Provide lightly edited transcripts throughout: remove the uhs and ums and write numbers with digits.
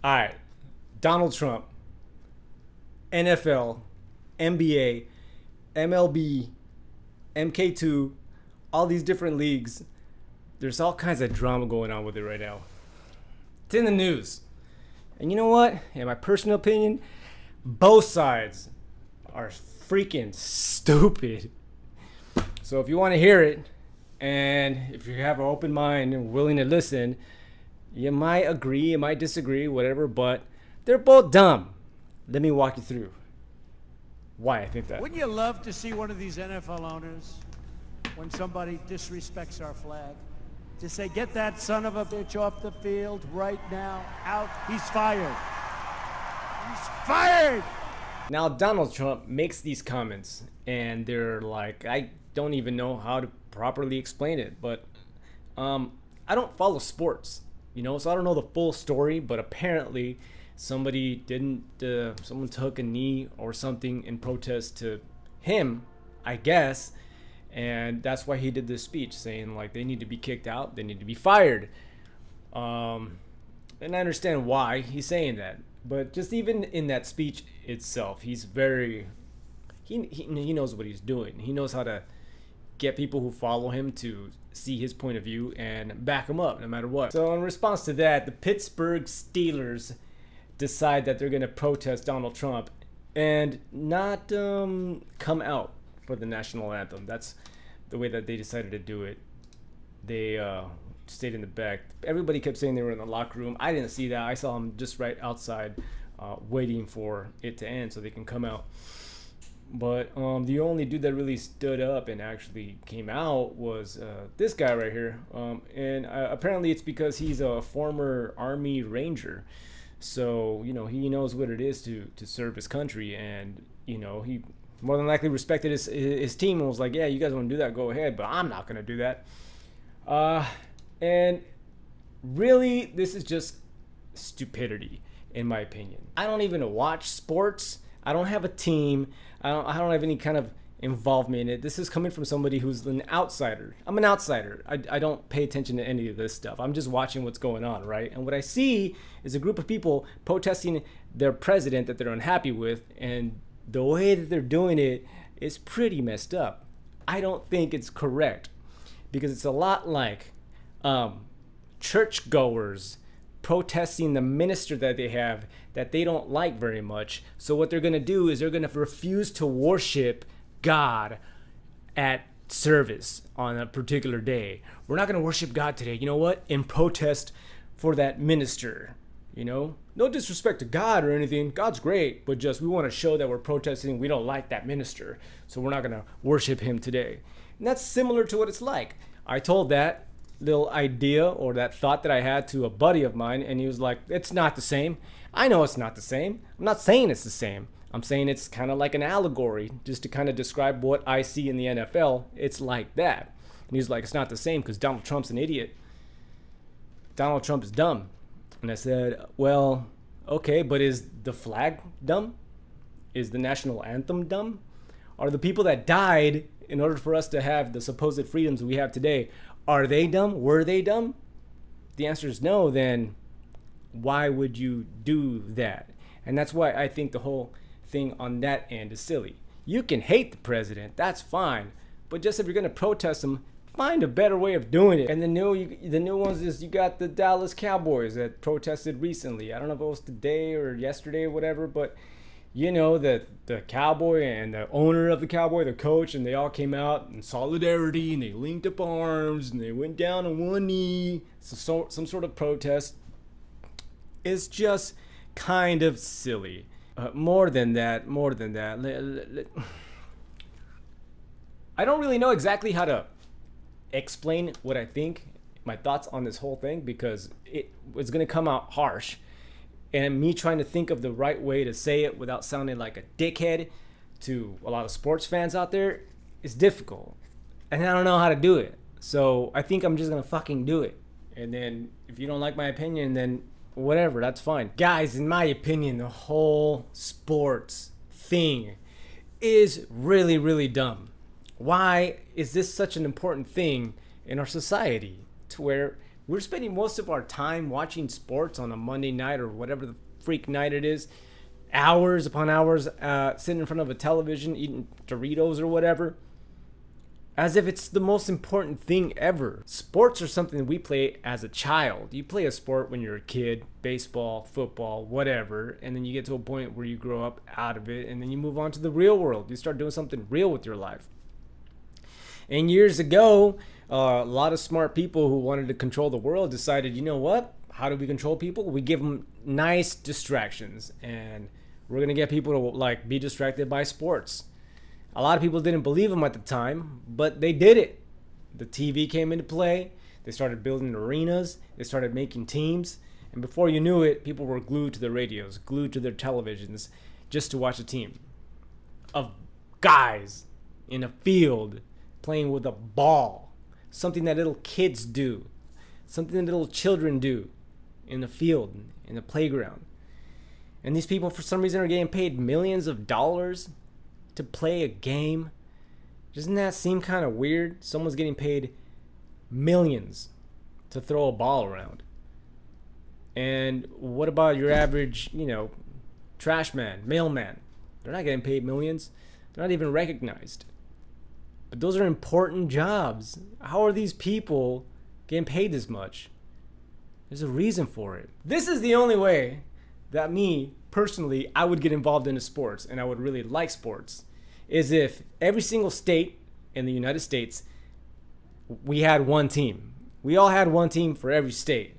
All right, Donald Trump, NFL, NBA, MLB, MK2, all these different leagues. There's all kinds of drama going on with it right now. It's in the news. And you know what? In my personal opinion, both sides are freaking stupid. So if you want to hear it, and if you have an open mind and willing to listen, you might agree, you might disagree, whatever, but they're both dumb. Let me walk you through why I think that. Wouldn't you love to see one of these NFL owners, when somebody disrespects our flag, to say, get that son of a bitch off the field right now, out, he's fired. He's fired! Now, Donald Trump makes these comments, and they're like, I don't even know how to properly explain it, but I don't follow sports, so I don't know the full story, but apparently somebody someone took a knee or something in protest to him, I guess, and that's why he did this speech saying, like, they need to be kicked out, they need to be fired. And I understand why he's saying that, but just even in that speech itself, he's very, he knows what he's doing. He knows how to get people who follow him to see his point of view and back him up no matter what. So in response to that, the Pittsburgh Steelers decide that they're going to protest Donald Trump and not come out for the national anthem. That's the way that they decided to do it. They stayed in the back. Everybody kept saying they were in the locker room. I didn't see that. I saw them just right outside waiting for it to end so they can come out. But the only dude that really stood up and actually came out was this guy right here. And apparently it's because he's a former Army Ranger. So, he knows what it is to serve his country. And, he more than likely respected his team and was like, yeah, you guys want to do that, go ahead. But I'm not going to do that. And really, this is just stupidity, in my opinion. I don't even watch sports. I don't have a team. I don't have any kind of involvement in it. This is coming from somebody who's an outsider. I'm an outsider. I don't pay attention to any of this stuff. I'm just watching what's going on, right? And what I see is a group of people protesting their president that they're unhappy with, and the way that they're doing it is pretty messed up. I don't think it's correct, because it's a lot like churchgoers protesting the minister that they have that they don't like very much. So what they're going to do is they're going to refuse to worship God at service on a particular day. We're not going to worship God today. You know what? In protest for that minister. No disrespect to God or anything. God's great, but just we want to show that we're protesting. We don't like that minister, so we're not going to worship him today. And that's similar to what it's like. I told that little idea or that thought that I had to a buddy of mine, and he was like, it's not the same. I know it's not the same. I'm not saying it's the same. I'm saying it's kind of like an allegory, just to kind of describe what I see in the NFL. It's like that. And he's like, it's not the same because Donald Trump's an idiot. Donald Trump is dumb. And I said, well, okay, but is the flag dumb? Is the national anthem dumb? Are the people that died in order for us to have the supposed freedoms we have today, are they dumb? Were they dumb? If the answer is no, then why would you do that? And that's why I think the whole thing on that end is silly. You can hate the president, that's fine, but just if you're going to protest him, find a better way of doing it. And the new ones is you got the Dallas Cowboys that protested recently. I don't know if it was today or yesterday or whatever, but the Cowboy and the owner of the Cowboy, the coach, and they all came out in solidarity, and they linked up arms, and they went down on one knee. So some sort of protest. It's just kind of silly. More than that. I don't really know exactly how to explain what I think, my thoughts on this whole thing, because it's going to come out harsh. And me trying to think of the right way to say it without sounding like a dickhead to a lot of sports fans out there is difficult. And I don't know how to do it. So I think I'm just going to fucking do it. And then if you don't like my opinion, then whatever, that's fine. Guys, in my opinion, the whole sports thing is really, really dumb. Why is this such an important thing in our society to where We're spending most of our time watching sports on a Monday night or whatever the freak night it is, hours upon hours sitting in front of a television eating Doritos or whatever, as if it's the most important thing ever. Sports are something that we play as a child. You play a sport when you're a kid, baseball, football, whatever, and then you get to a point where you grow up out of it, and then you move on to the real world. You start doing something real with your life. And years ago, a lot of smart people who wanted to control the world decided, you know what? How do we control people? We give them nice distractions, and we're going to get people to like be distracted by sports. A lot of people didn't believe them at the time, but they did it. The TV came into play. They started building arenas. They started making teams. And before you knew it, people were glued to their radios, glued to their televisions, just to watch a team of guys in a field playing with a ball. Something that little kids do. Something that little children do in the field, in the playground. And these people, for some reason, are getting paid millions of dollars to play a game. Doesn't that seem kind of weird? Someone's getting paid millions to throw a ball around. And what about your average, trash man, mailman? They're not getting paid millions. They're not even recognized. But those are important jobs. How are these people getting paid this much? There's a reason for it. This is the only way that me, personally, I would get involved into sports, and I would really like sports, is if every single state in the United States, we had one team. We all had one team for every state.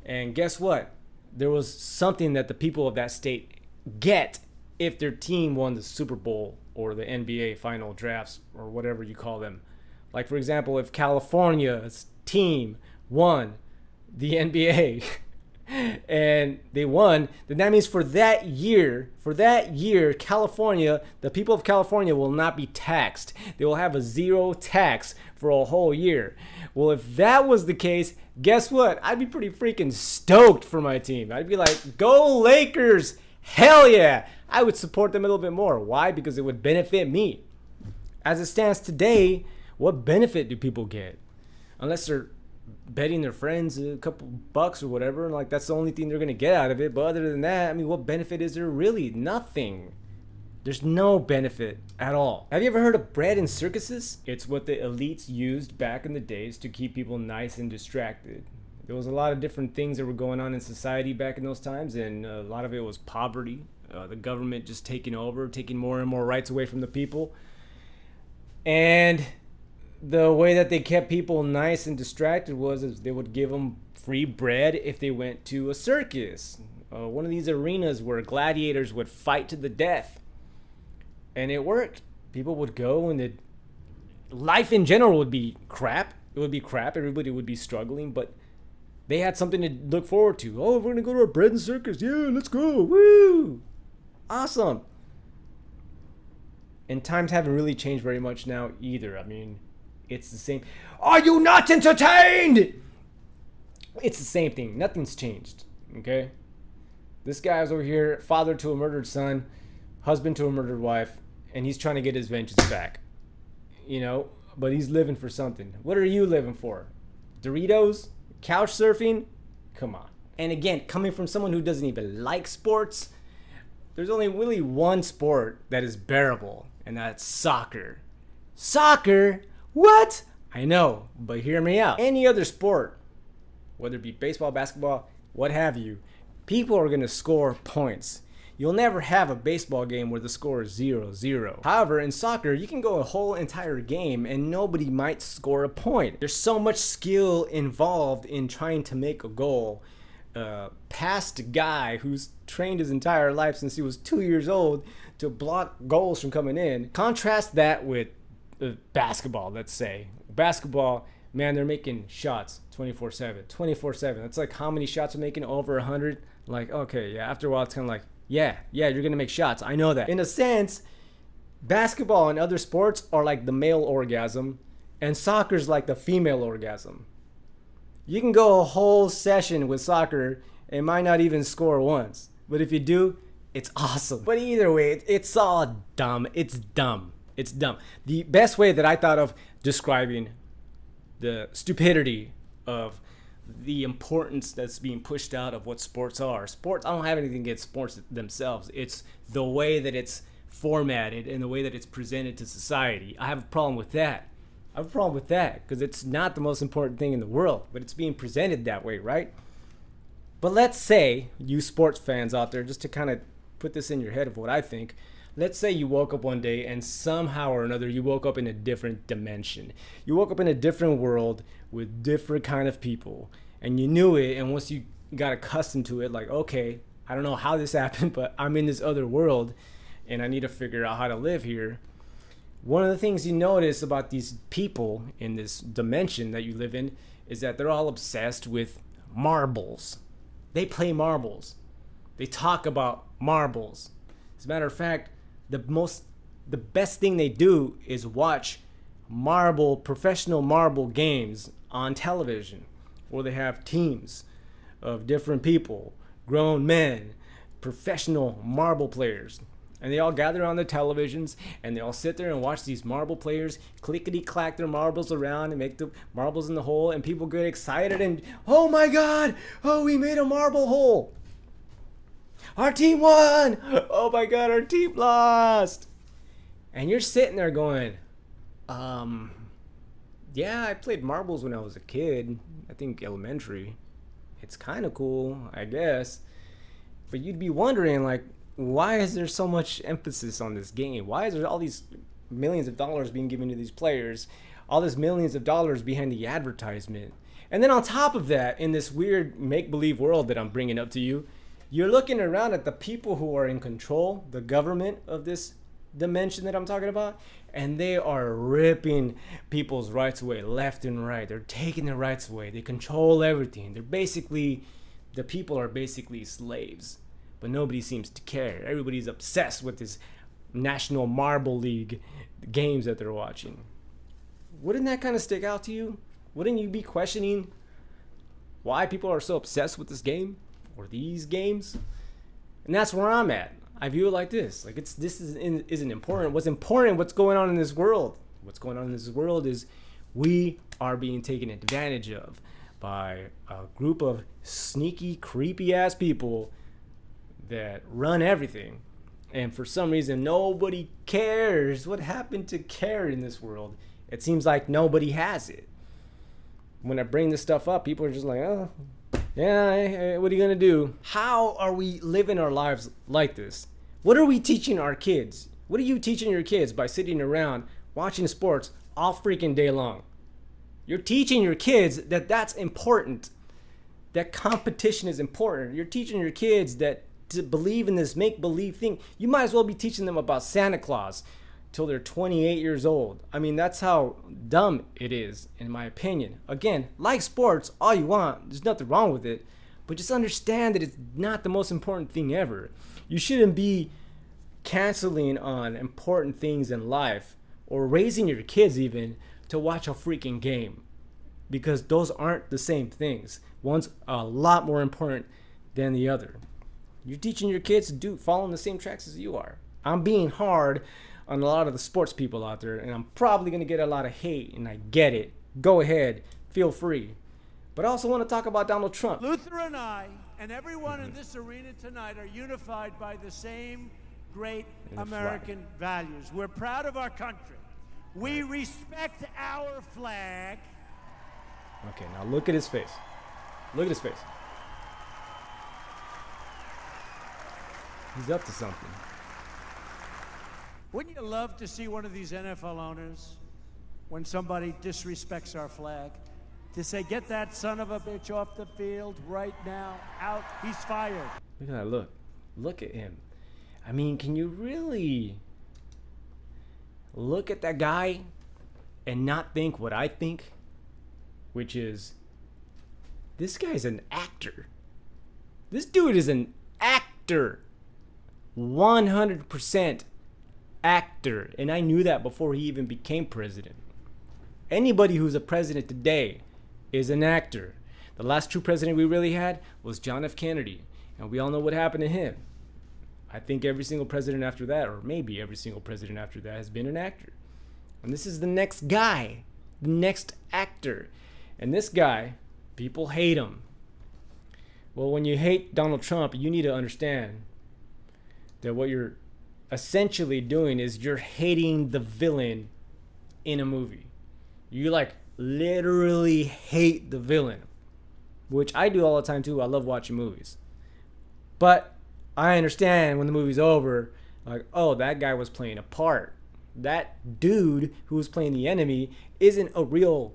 And guess what? There was something that the people of that state get if their team won the Super Bowl or the NBA final drafts or whatever you call them. Like, for example, if California's team won the NBA and they won, then that means for that year, California, the people of California will not be taxed. They will have a zero tax for a whole year. Well, if that was the case, guess what? I'd be pretty freaking stoked for my team. I'd be like, go Lakers! Hell yeah! I would support them a little bit more. Why? Because it would benefit me. As it stands today, what benefit do people get? Unless they're betting their friends a couple bucks or whatever, like that's the only thing they're going to get out of it. But other than that, I mean, what benefit is there really? Nothing. There's no benefit at all. Have you ever heard of bread and circuses? It's what the elites used back in the days to keep people nice and distracted. There was a lot of different things that were going on in society back in those times, and a lot of it was poverty. The government just taking over, taking more and more rights away from the people. And the way that they kept people nice and distracted was they would give them free bread if they went to a circus. One of these arenas where gladiators would fight to the death. And it worked. People would go, and life in general would be crap. It would be crap. Everybody would be struggling, but they had something to look forward to. Oh, we're going to go to a bread and circus. Yeah, let's go. Woo! Awesome. And times haven't really changed very much now either. I mean, it's the same. Are you not entertained? It's the same thing. Nothing's changed. Okay? This guy is over here, father to a murdered son, husband to a murdered wife, and he's trying to get his vengeance back. But he's living for something. What are you living for? Doritos? Couch surfing? Come on. And again, coming from someone who doesn't even like sports, there's only really one sport that is bearable, and that's soccer. Soccer? What? I know, but hear me out. Any other sport, whether it be baseball, basketball, what have you, people are going to score points. You'll never have a baseball game where the score is 0-0. However, in soccer, you can go a whole entire game and nobody might score a point. There's so much skill involved in trying to make a goal. Past a guy who's trained his entire life since he was 2 years old to block goals from coming in. Contrast that with basketball, let's say. Basketball, man, they're making shots 24/7. That's like how many shots are making? Over 100? Like, okay, yeah, after a while it's kind of like, yeah, you're going to make shots. I know that. In a sense, basketball and other sports are like the male orgasm, and soccer's like the female orgasm. You can go a whole session with soccer and might not even score once. But if you do, it's awesome. But either way, it's all dumb. It's dumb. The best way that I thought of describing the stupidity of the importance that's being pushed out of what sports are. Sports, I don't have anything against sports themselves. It's the way that it's formatted and the way that it's presented to society. I have a problem with that. I have a problem with that because it's not the most important thing in the world, but it's being presented that way, right? But let's say, you sports fans out there, just to kind of put this in your head of what I think, let's say you woke up one day and somehow or another you woke up in a different dimension. You woke up in a different world with different kind of people, and you knew it, and once you got accustomed to it, like, okay, I don't know how this happened, but I'm in this other world and I need to figure out how to live here. One of the things you notice about these people in this dimension that you live in is that they're all obsessed with marbles. They play marbles. They talk about marbles. As a matter of fact, the best thing they do is watch professional marble games on television, where they have teams of different people, grown men, professional marble players. And they all gather on the televisions and they all sit there and watch these marble players clickety clack their marbles around and make the marbles in the hole, and people get excited and, oh my God, oh, we made a marble hole. Our team won. Oh my God, our team lost. And you're sitting there going, yeah, I played marbles when I was a kid. I think elementary. It's kind of cool, I guess. But you'd be wondering, like, why is there so much emphasis on this game? Why is there all these millions of dollars being given to these players? All this millions of dollars behind the advertisement. And then on top of that, in this weird make-believe world that I'm bringing up to you, you're looking around at the people who are in control, the government of this dimension that I'm talking about, and they are ripping people's rights away left and right. They're taking their rights away. They control everything. The people are basically slaves. But nobody seems to care. Everybody's obsessed with this National Marble League games that they're watching. Wouldn't that kind of stick out to you? Wouldn't you be questioning why people are so obsessed with this game or these games? And that's where I'm at. I view it like this. Like, isn't important. What's important, what's going on in this world? What's going on in this world is we are being taken advantage of by a group of sneaky, creepy-ass people that run everything, and for some reason nobody cares. What happened to care in this world? It seems like nobody has it. When I bring this stuff up, people are just like, oh yeah, what are you gonna do? How are we living our lives like this? What are we teaching our kids? What are you teaching your kids by sitting around watching sports all freaking day long? You're teaching your kids that that's important, that competition is important. You're teaching your kids that to believe in this make-believe thing. You might as well be teaching them about Santa Claus till they're 28 years old. I mean, that's how dumb it is, in my opinion. Again, like sports, all you want. There's nothing wrong with it. But just understand that it's not the most important thing ever. You shouldn't be canceling on important things in life or raising your kids even to watch a freaking game, because those aren't the same things. One's a lot more important than the other. You're teaching your kids to follow in the same tracks as you are. I'm being hard on a lot of the sports people out there, and I'm probably going to get a lot of hate, and I get it. Go ahead. Feel free. But I also want to talk about Donald Trump. Luther and I and everyone in this arena tonight are unified by the same great American values. We're proud of our country. We respect our flag. Okay, now look at his face. Look at his face. He's up to something. Wouldn't you love to see one of these NFL owners, when somebody disrespects our flag, to say, get that son of a bitch off the field right now, out, he's fired. Look at that look. Look at him. I mean, can you really look at that guy and not think what I think? Which is, this guy's an actor. This dude is an actor. 100% actor. And I knew that before he even became president. Anybody who's a president today is an actor. The last true president we really had was John F. Kennedy. And we all know what happened to him. I think every single president after that, or maybe every single president after that, has been an actor. And this is the next guy, the next actor. And this guy People hate him. Well, when you hate Donald Trump, you need to understand that what you're essentially doing is you're hating the villain in a movie. You like literally hate the villain, which I do all the time too. I love watching movies. But I understand when the movie's over, like, oh, that guy was playing a part. That dude who was playing the enemy isn't a real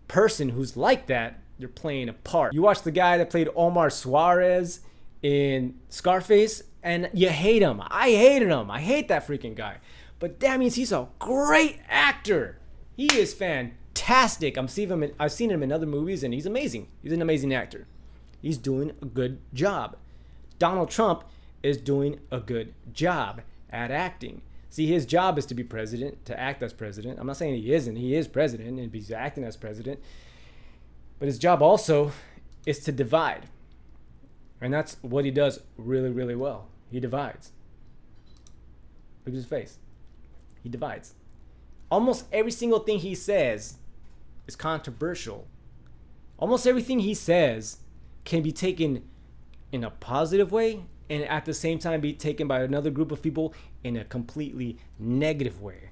person who's like that. They're playing a part. You watch the guy that played Omar Suarez in Scarface and you hate him. I hated him. I hate that freaking guy. But that means he's a great actor. He is fantastic. I've seen him in other movies and he's amazing. He's an amazing actor. He's doing a good job. Donald Trump is doing a good job at acting. See, his job is to be president, to act as president. I'm not saying he isn't. He is president and he's acting as president. But his job also is to divide. And that's what he does really, really well. He divides. Look at his face. He divides. Almost every single thing he says is controversial. Almost everything he says can be taken in a positive way and at the same time be taken by another group of people in a completely negative way.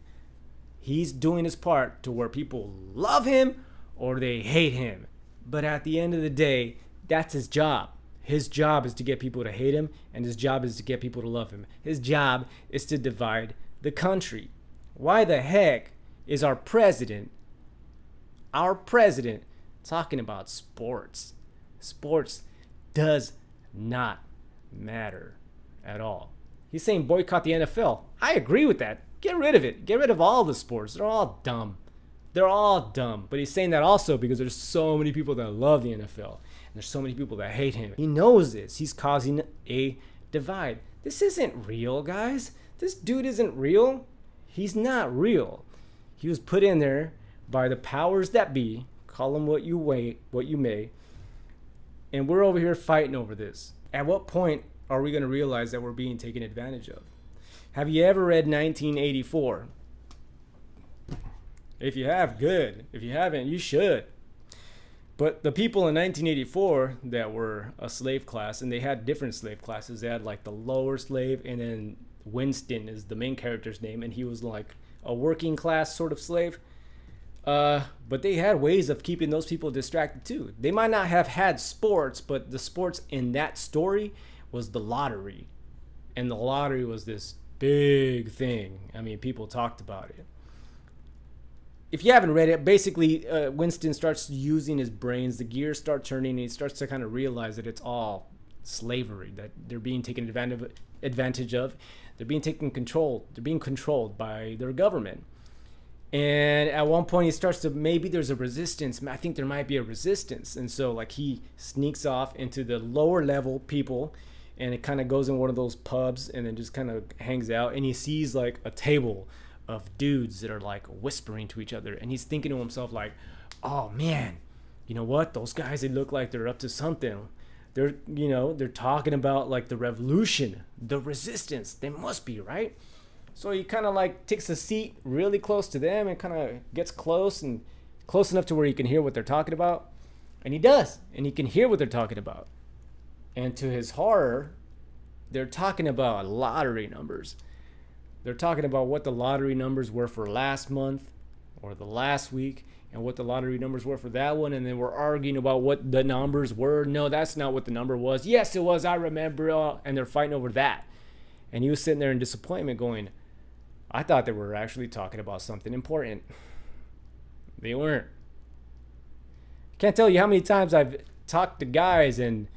He's doing his part to where people love him or they hate him. But at the end of the day, that's his job. His job is to get people to hate him, and his job is to get people to love him. His job is to divide the country. Why the heck is our president talking about sports? Sports does not matter at all. He's saying boycott the NFL. I agree with that. Get rid of it. Get rid of all the sports. They're all dumb. They're all dumb. But he's saying that also because there's so many people that love the NFL. And there's so many people that hate him. He knows this. He's causing a divide. This isn't real, guys. This dude isn't real. He's not real. He was put in there by the powers that be. Call them what you may. And we're over here fighting over this. At what point are we going to realize that we're being taken advantage of? Have you ever read 1984? If you have, good. If you haven't, you should. But the people in 1984 that were a slave class, and they had different slave classes. They had like the lower slave, and then Winston is the main character's name, and he was like a working class sort of slave. But they had ways of keeping those people distracted too. They might not have had sports, but the sports in that story was the lottery. And the lottery was this big thing. I mean, people talked about it. If you haven't read it, basically Winston starts using his brains, the gears start turning, and he starts to kind of realize that it's all slavery, that they're being taken advantage of. They're being controlled by their government. And at one point he starts to, maybe there's a resistance. I think there might be a resistance. And so like he sneaks off into the lower level people, and it kind of goes in one of those pubs and then just kind of hangs out, and he sees like a table of dudes that are like whispering to each other, and he's thinking to himself like, oh man, you know what, those guys, they look like they're up to something. They're talking about like the revolution, the resistance. They must be, right? So he kind of like takes a seat really close to them and kind of gets close enough to where he can hear what they're talking about. And he does, and he can hear what they're talking about. And to his horror, they're talking about lottery numbers. They're talking about what the lottery numbers were for last month or the last week, and what the lottery numbers were for that one. And then we're arguing about what the numbers were. No, that's not what the number was. Yes, it was. I remember. And they're fighting over that. And he was sitting there in disappointment going, I thought they were actually talking about something important. They weren't. Can't tell you how many times I've talked to guys, and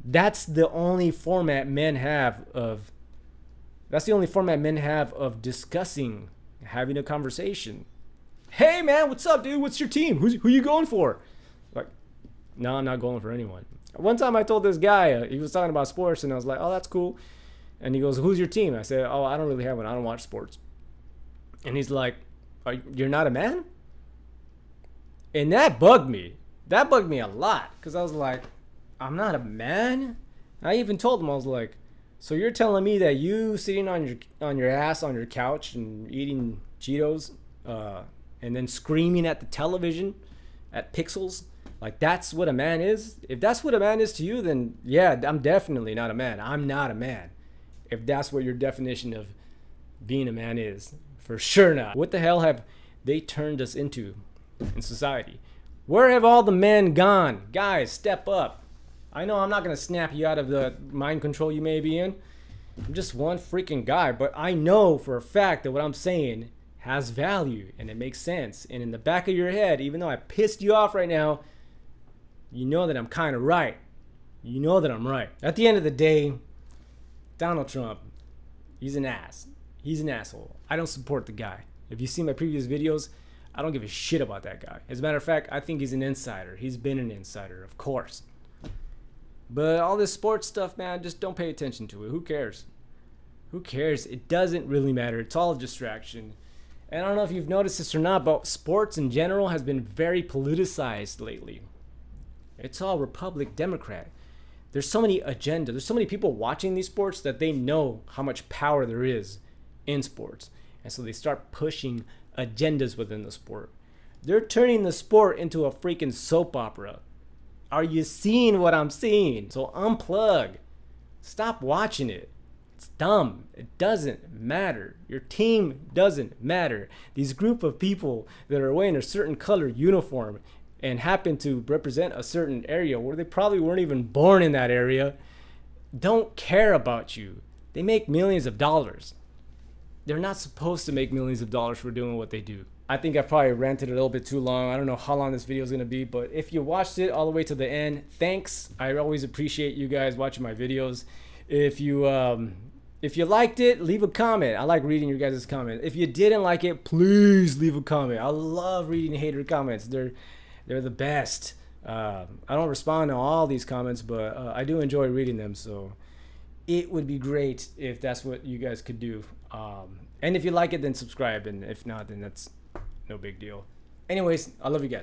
that's the only format men have of discussing, having a conversation. Hey man, what's up, dude? What's your team? Who you going for? Like, no, I'm not going for anyone. One time I told this guy, he was talking about sports, and I was like, oh, that's cool. And he goes, who's your team? I said, oh, I don't really have one. I don't watch sports. And he's like, you're not a man? And that bugged me. That bugged me a lot, because I was like, I'm not a man? I even told him, I was like, so you're telling me that you sitting on your ass on your couch and eating Cheetos and then screaming at the television, at pixels, Like, that's what a man is? If that's what a man is to you, then yeah, I'm definitely not a man. I'm not a man. If that's what your definition of being a man is. For sure not. What the hell have they turned us into in society? Where have all the men gone? Guys, step up. I know I'm not going to snap you out of the mind control you may be in. I'm just one freaking guy, but I know for a fact that what I'm saying has value and it makes sense. And in the back of your head, even though I pissed you off right now, you know that I'm kind of right. You know that I'm right. At the end of the day, Donald Trump, he's an ass. He's an asshole. I don't support the guy. If you see my previous videos, I don't give a shit about that guy. As a matter of fact, I think he's an insider. He's been an insider, of course. But all this sports stuff, man, just don't pay attention to it. Who cares? Who cares? It doesn't really matter. It's all a distraction. And I don't know if you've noticed this or not, but sports in general has been very politicized lately. It's all Republican, Democrat. There's so many agendas. There's so many people watching these sports that they know how much power there is in sports. And so they start pushing agendas within the sport. They're turning the sport into a freaking soap opera. Are you seeing what I'm seeing? So unplug. Stop watching it. It's dumb. It doesn't matter. Your team doesn't matter. These group of people that are wearing a certain color uniform and happen to represent a certain area where they probably weren't even born in that area don't care about you. They make millions of dollars. They're not supposed to make millions of dollars for doing what they do. I think I probably ranted a little bit too long. I don't know how long this video is going to be, but if you watched it all the way to the end, thanks. I always appreciate you guys watching my videos. If you liked it, leave a comment. I like reading your guys' comments. If you didn't like it, please leave a comment. I love reading hater comments. They're the best. I don't respond to all these comments, but I do enjoy reading them. So it would be great if that's what you guys could do. And if you like it, then subscribe. And if not, then that's no big deal. Anyways, I love you guys.